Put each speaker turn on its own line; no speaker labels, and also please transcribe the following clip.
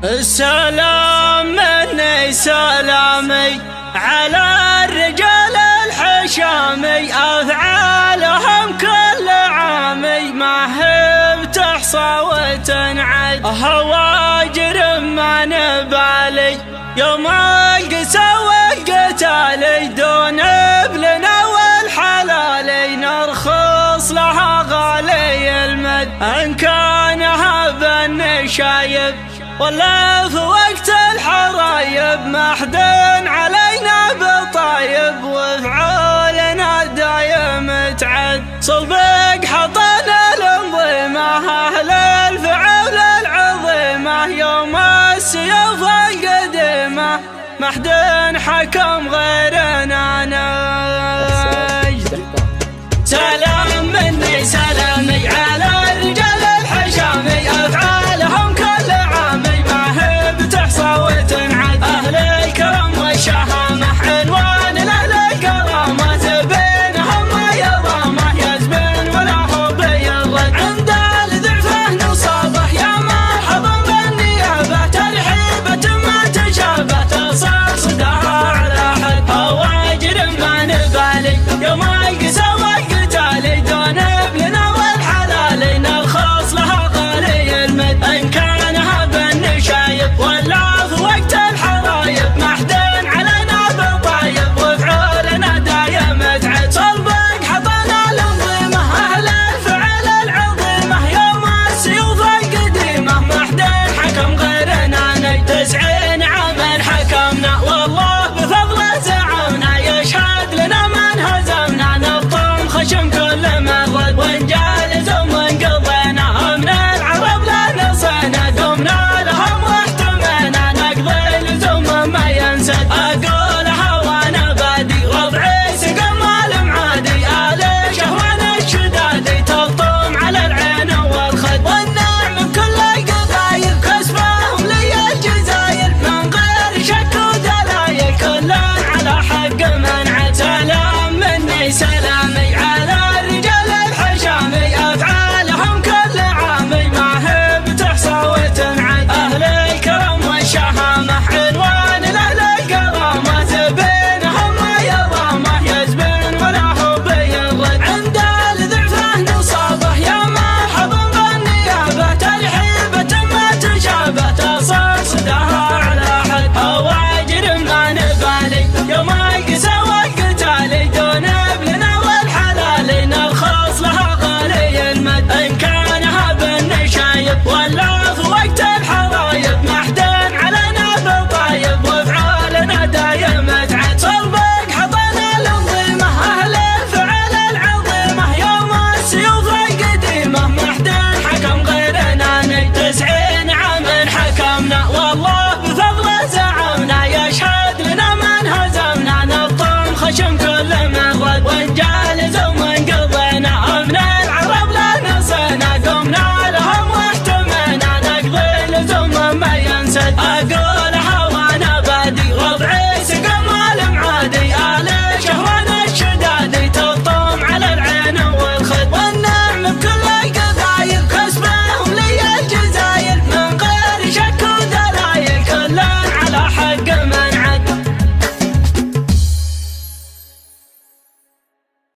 السلام مني سلامي على الرجال الحشامي، أفعالهم كل عامي ما هي بتحصى وتنعد، هواجر ما نبالي يوم القسى والقتالي، دون ابلنا والحلالي نرخص لها غالي المد، ان كانها بالنشايب ولا في وقت الحرايب، ما حد علينا بطايب وفعولنا دايم تعد، صلبك حطنا الانظمة اهل الفعول العظيمة، يوم السيوف القديمة ما حد حكم غيرنا.